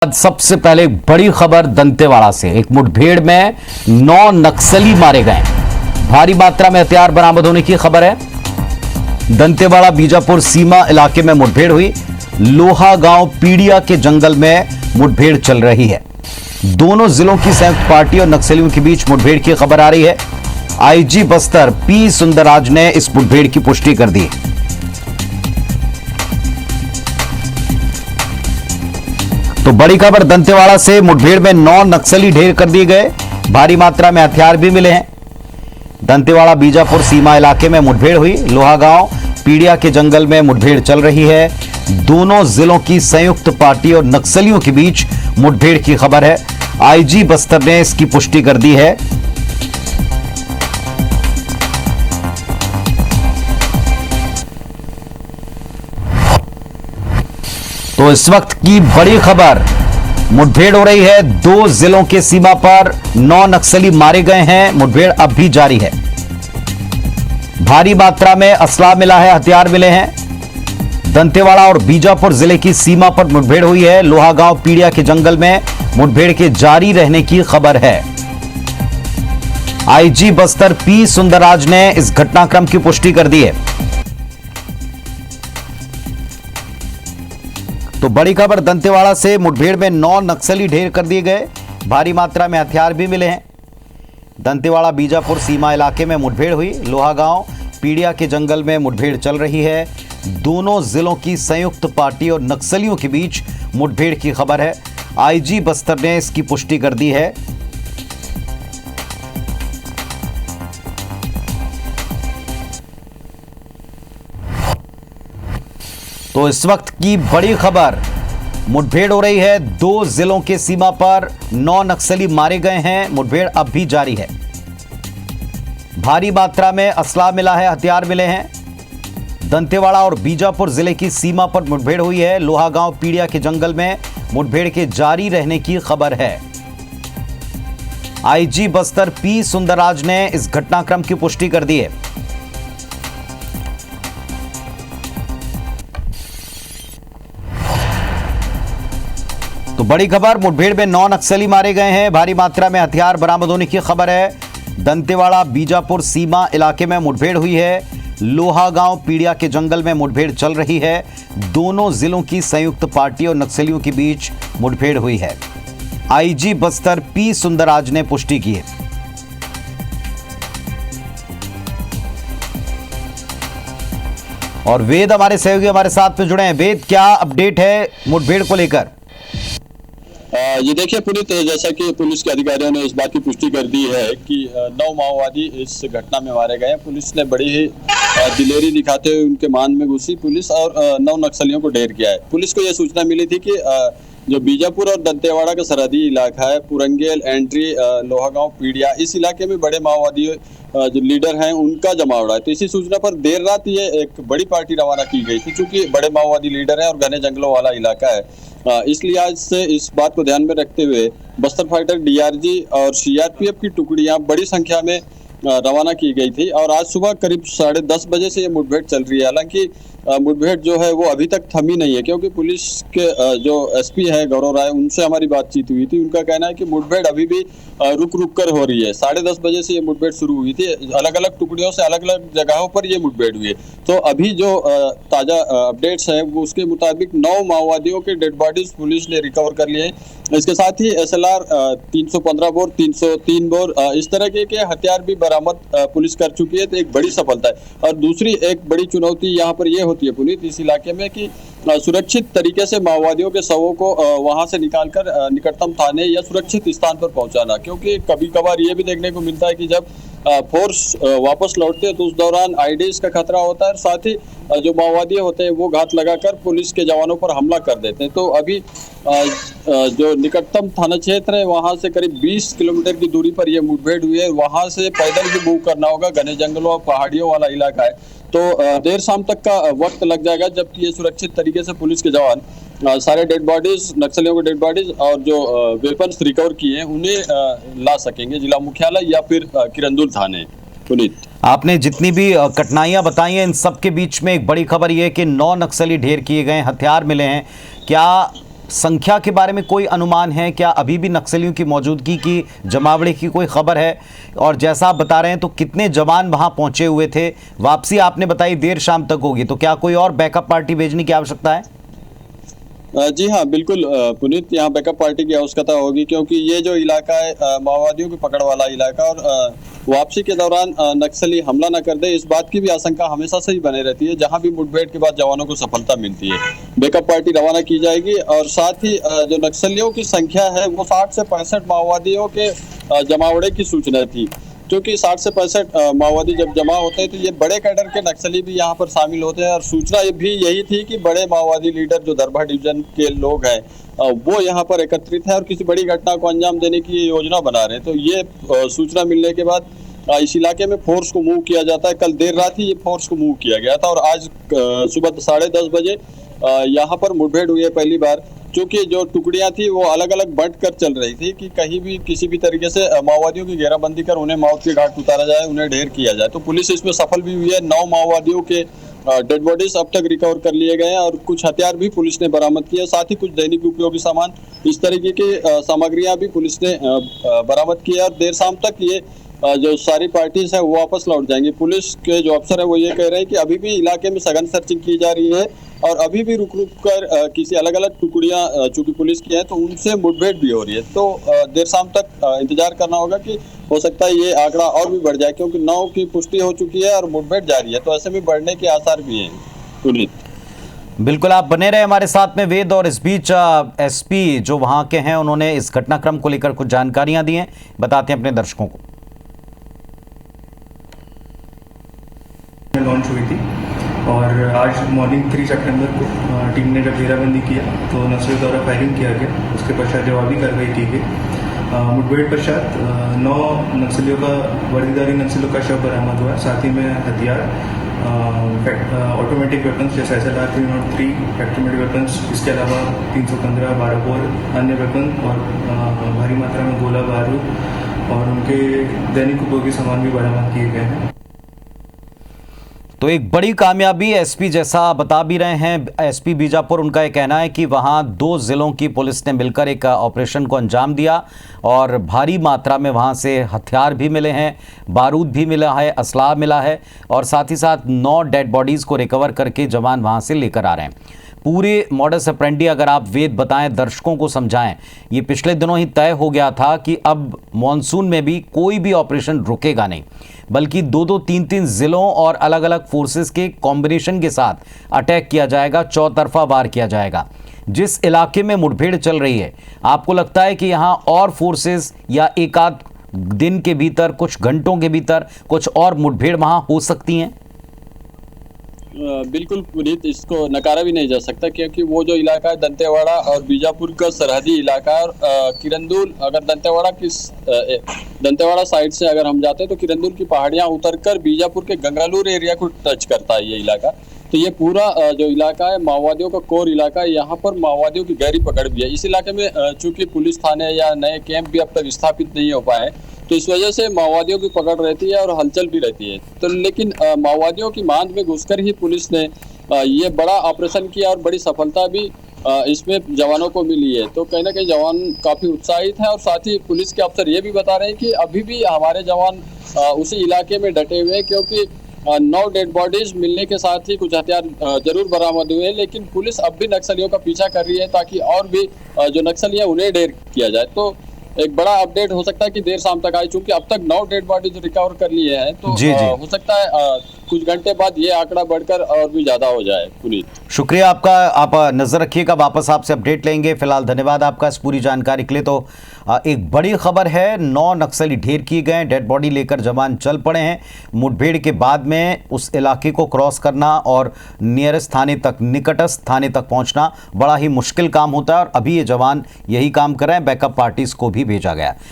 आज सबसे पहले एक बड़ी खबर दंतेवाड़ा से। एक मुठभेड़ में 9 नक्सली मारे गए। भारी मात्रा में हथियार बरामद होने की खबर है। दंतेवाड़ा बीजापुर सीमा इलाके में मुठभेड़ हुई। लोहा गांव पीड़िया के जंगल में मुठभेड़ चल रही है। दोनों जिलों की संयुक्त पार्टी और नक्सलियों के बीच मुठभेड़ की खबर आ रही है। आईजी बस्तर पी सुंदरराज ने इस मुठभेड़ की पुष्टि कर दी। तो बड़ी खबर दंतेवाड़ा से, मुठभेड़ में 9 नक्सली ढेर कर दिए गए। भारी मात्रा में हथियार भी मिले हैं। दंतेवाड़ा बीजापुर सीमा इलाके में मुठभेड़ हुई। लोहा गांव पीड़िया के जंगल में मुठभेड़ चल रही है। दोनों जिलों की संयुक्त पार्टी और नक्सलियों के बीच मुठभेड़ की खबर है। आईजी बस्तर ने इसकी पुष्टि कर दी है। तो इस वक्त की बड़ी खबर, मुठभेड़ हो रही है। 2 जिलों के सीमा पर 9 नक्सली मारे गए हैं। मुठभेड़ अब भी जारी है। भारी मात्रा में असला मिला है, हथियार मिले हैं। दंतेवाड़ा और बीजापुर जिले की सीमा पर मुठभेड़ हुई है। लोहा गांव पीड़िया के जंगल में मुठभेड़ के जारी रहने की खबर है। आईजी बस्तर पी सुंदरराज ने इस घटनाक्रम की पुष्टि कर दी है। तो बड़ी खबर दंतेवाड़ा से, मुठभेड़ में 9 नक्सली ढेर कर दिए गए। भारी मात्रा में हथियार भी मिले हैं। दंतेवाड़ा बीजापुर सीमा इलाके में मुठभेड़ हुई। लोहा गांव पीड़िया के जंगल में मुठभेड़ चल रही है। दोनों जिलों की संयुक्त पार्टी और नक्सलियों के बीच मुठभेड़ की खबर है। आईजी बस्तर ने इसकी पुष्टि कर दी है। तो इस वक्त की बड़ी खबर, मुठभेड़ हो रही है। 2 जिलों के सीमा पर 9 नक्सली मारे गए हैं। मुठभेड़ अब भी जारी है। भारी मात्रा में असला मिला है, हथियार मिले हैं। दंतेवाड़ा और बीजापुर जिले की सीमा पर मुठभेड़ हुई है। लोहा गांव पीड़िया के जंगल में मुठभेड़ के जारी रहने की खबर है। आईजी बस्तर पी सुंदरराज ने इस घटनाक्रम की पुष्टि कर दी है। तो बड़ी खबर, मुठभेड़ में 9 नक्सली मारे गए हैं। भारी मात्रा में हथियार बरामद होने की खबर है। दंतेवाड़ा बीजापुर सीमा इलाके में मुठभेड़ हुई है। लोहा गांव पीड़िया के जंगल में मुठभेड़ चल रही है। दोनों जिलों की संयुक्त पार्टी और नक्सलियों के बीच मुठभेड़ हुई है। आईजी बस्तर पी सुंदरराज ने पुष्टि की है। और वेद हमारे सहयोगी हमारे साथ में जुड़े हैं। वेद, क्या अपडेट है मुठभेड़ को लेकर? ये देखिए पुनीत, जैसा कि पुलिस के अधिकारियों ने इस बात की पुष्टि कर दी है कि 9 माओवादी इस घटना में मारे गए हैं। पुलिस ने बड़ी ही दिलेरी दिखाते हुए उनके मान में घुसी पुलिस और 9 नक्सलियों को ढेर किया है। पुलिस को यह सूचना मिली थी कि जो बीजापुर और दंतेवाड़ा का सरहदी इलाका है, पुरंगेल, एंट्री, लोहागांव, पीड़िया, इस इलाके में बड़े माओवादी जो लीडर हैं उनका जमावड़ा है। तो इसी सूचना पर देर रात ये एक बड़ी पार्टी रवाना की गई थी। चूंकि बड़े माओवादी लीडर हैं और घने जंगलों वाला इलाका है, इसलिए आज से इस बात को ध्यान में रखते हुए बस्तर फाइटर, डीआरजी और सीआरपीएफ की टुकड़ियां बड़ी संख्या में रवाना की गई थी। और आज सुबह करीब 10:30 बजे से ये मुठभेड़ चल रही है। हालांकि मुठभेड़ जो है वो अभी तक थमी नहीं है, क्योंकि पुलिस के जो एसपी है गौरव राय, उनसे हमारी बातचीत हुई थी। उनका कहना है कि मुठभेड़ अभी भी रुक रुक कर हो रही है। 10:30 बजे से ये मुठभेड़ शुरू हुई थी। अलग अलग टुकड़ियों से अलग अलग जगहों पर ये मुठभेड़ हुई है। तो अभी जो ताजा अपडेट्स है वो उसके मुताबिक 9 माओवादियों के डेड बॉडीज पुलिस ने रिकवर कर लिए हैं। इसके साथ ही SLR 315 बोर, 303 बोर, इस तरह के हथियार भी बरामद पुलिस कर चुकी है। तो एक बड़ी सफलता है। और दूसरी एक बड़ी चुनौती यहाँ पर यह होती है पुनीत इस इलाके में कि सुरक्षित तरीके से माओवादियों के शवों को वहां से निकालकर निकटतम थाने या सुरक्षित स्थान पर पहुंचाना। क्योंकि कभी कभार ये भी देखने को मिलता है कि जब फोर्स वापस लौटते हैं तो उस दौरान आईडीज का खतरा होता है। साथ ही जो माओवादी होते हैं वो घात लगाकर पुलिस के जवानों पर हमला कर देते हैं। तो अभी जो निकटतम थाना क्षेत्र है वहां से करीब 20 किलोमीटर की दूरी पर यह मुठभेड़ हुई है। वहां से पैदल भी मूव करना होगा। घने जंगलों और पहाड़ियों वाला इलाका है। तो देर शाम तक का वक्त लग जाएगा, जबकि ये सुरक्षित तरीके से पुलिस के जवान सारे डेड बॉडीज, नक्सलियों के डेड बॉडीज और जो वेपन्स रिकवर किए हैं उन्हें ला सकेंगे जिला मुख्यालय या फिर किरंदुल थाने। पुनीत, आपने जितनी भी कठिनाइयां बताई हैं, इन सब के बीच में एक बड़ी खबर यह है कि 9 नक्सली ढेर किए गए, हथियार मिले हैं। क्या संख्या के बारे में कोई अनुमान है क्या? अभी भी नक्सलियों की मौजूदगी की, जमावड़े की कोई खबर है? और जैसा आप बता रहे हैं तो कितने जवान वहां पहुंचे हुए थे? वापसी आपने बताई देर शाम तक होगी, तो क्या कोई और बैकअप पार्टी भेजने की आवश्यकता है? जी हाँ, बिल्कुल पुनीत, यहाँ बैकअप पार्टी की आवश्यकता होगी, क्योंकि ये जो इलाका है माओवादियों की पकड़ वाला इलाका, और वापसी के दौरान नक्सली हमला न कर दे, इस बात की भी आशंका हमेशा से ही बने रहती है। जहाँ भी मुठभेड़ के बाद जवानों को सफलता मिलती है, बैकअप पार्टी रवाना की जाएगी। और साथ ही जो नक्सलियों की संख्या है वो 60 से 65 माओवादियों के जमावड़े की सूचना थी, क्योंकि 60 से 65 माओवादी जब जमा होते हैं तो ये बड़े कैडर के नक्सली भी यहाँ पर शामिल होते हैं। और सूचना भी यही थी कि बड़े माओवादी लीडर जो दरभा डिवीजन के लोग हैं वो यहाँ पर एकत्रित है और किसी बड़ी घटना को अंजाम देने की योजना बना रहे हैं। तो ये सूचना मिलने के बाद इस इलाके में फोर्स को मूव किया जाता है। कल देर रात ही ये फोर्स को मूव किया गया था और आज सुबह 10:30 बजे यहाँ पर मुठभेड़ हुई है पहली बार। क्योंकि जो टुकड़ियां थी वो अलग अलग बंट कर चल रही थी कि कहीं भी किसी भी तरीके से माओवादियों की घेराबंदी कर उन्हें मौत के घाट उतारा जाए, उन्हें ढेर किया जाए। तो पुलिस इसमें सफल भी हुई है। 9 माओवादियों के डेड बॉडीज अब तक रिकवर कर लिए गए हैं और कुछ हथियार भी पुलिस ने बरामद किए, साथ ही कुछ दैनिक उपयोगी सामान, इस तरीके की सामग्रियां भी पुलिस ने बरामद की है। और देर शाम तक ये जो सारी पार्टीज है वो वापस लौट जाएंगी। पुलिस के जो अफसर है वो ये कह रहे हैं कि अभी भी इलाके में सघन सर्चिंग की जा रही है और अभी भी रुक रुक कर किसी अलग अलग टुकड़ियां चूंकि पुलिस की है तो उनसे मुठभेड़ भी हो रही है। तो देर शाम तक इंतजार करना होगा कि हो सकता है ये आंकड़ा और भी बढ़ जाए, क्योंकि 9 की पुष्टि हो चुकी है और मुठभेड़ जारी है, तो ऐसे में बढ़ने के आसार भी हैं। पुनीत, बिल्कुल, आप बने रहे हमारे साथ में वेद। और इस बीच एसपी जो वहां के हैं उन्होंने इस घटनाक्रम को लेकर कुछ जानकारियां दी हैं, बताते हैं अपने दर्शकों को। लॉन्च हुई थी और आज मॉर्निंग 3 सितंबर को टीम ने जब घेराबंदी किया तो नक्सलियों द्वारा फायरिंग किया गया। उसके पश्चात जवाबी कार्रवाई की गई। मुठभेड़ पश्चात 9 नक्सलियों का वर्दीधारी नक्सलियों का शव बरामद हुआ। साथ ही में हथियार, ऑटोमेटिक वेपन्स जैसे SLR 303, फैक्ट्री मेड वेपन्स, इसके अलावा 315 12 बोर अन्य वेपन और भारी मात्रा में गोला बारूद और उनके दैनिक उपयोगी सामान भी बरामद किए गए हैं। तो एक बड़ी कामयाबी, एसपी जैसा बता भी रहे हैं एसपी बीजापुर, उनका यह कहना है कि वहां 2 जिलों की पुलिस ने मिलकर एक ऑपरेशन को अंजाम दिया और भारी मात्रा में वहां से हथियार भी मिले हैं, बारूद भी मिला है, असलाह मिला है और साथ ही साथ 9 डेड बॉडीज़ को रिकवर करके जवान वहां से लेकर आ रहे हैं। पूरे मॉडस ऑपरेंडी अगर आप वेद बताएं, दर्शकों को समझाएं, ये पिछले दिनों ही तय हो गया था कि अब मॉनसून में भी कोई भी ऑपरेशन रुकेगा नहीं, बल्कि 2-2, 3-3 जिलों और अलग अलग फोर्सेस के कॉम्बिनेशन के साथ अटैक किया जाएगा, चौतरफा वार किया जाएगा। जिस इलाके में मुठभेड़ चल रही है, आपको लगता है कि यहाँ और फोर्सेस या एक आध दिन के भीतर, कुछ घंटों के भीतर कुछ और मुठभेड़ वहाँ हो सकती हैं? बिल्कुल पुनीत, इसको नकारा भी नहीं जा सकता, क्योंकि वो जो इलाका है दंतेवाड़ा और बीजापुर का सरहदी इलाका है। और किरंदुल, अगर दंतेवाड़ा साइड से अगर हम जाते हैं तो किरंदुल की पहाड़ियां उतरकर बीजापुर के गंगालूर एरिया को टच करता है ये इलाका। तो ये पूरा जो इलाका है माओवादियों का कोर इलाका है। यहाँ पर माओवादियों की गहरी पकड़ भी है। इस इलाके में चूंकि पुलिस थाने या नए कैंप भी अब तक स्थापित नहीं हो पाए, तो इस वजह से माओवादियों की पकड़ रहती है और हलचल भी रहती है। तो लेकिन माओवादियों की मांद में घुसकर ही पुलिस ने ये बड़ा ऑपरेशन किया और बड़ी सफलता भी इसमें जवानों को मिली है। तो कहीं ना कहीं जवान काफ़ी उत्साहित है और साथ ही पुलिस के अफसर ये भी बता रहे हैं कि अभी भी हमारे जवान उसी इलाके में डटे हुए हैं, क्योंकि 9 डेड बॉडीज मिलने के साथ ही कुछ हथियार जरूर बरामद हुए हैं, लेकिन पुलिस अब भी नक्सलियों का पीछा कर रही है ताकि और भी जो नक्सली है उन्हें ढेर किया जाए। तो एक बड़ा अपडेट हो सकता है कि देर शाम तक आए, चूंकि अब तक 9 डेड बॉडीज रिकवर कर लिए हैं, तो हो सकता है कुछ घंटे बाद ये आंकड़ा बढ़कर और भी ज्यादा हो जाए। पुनीत, शुक्रिया आपका, आप नजर रखिएगा, वापस आपसे अपडेट लेंगे। फिलहाल धन्यवाद आपका इस पूरी जानकारी के लिए। तो एक बड़ी खबर है, 9 नक्सली ढेर किए गए, डेड बॉडी लेकर जवान चल पड़े हैं। मुठभेड़ के बाद में उस इलाके को क्रॉस करना और नियरेस्ट थाने तक, निकटस्थ थाने तक पहुंचना बड़ा ही मुश्किल काम होता है और अभी ये जवान यही काम कर रहे हैं। बैकअप पार्टीज को भी भेजा गया।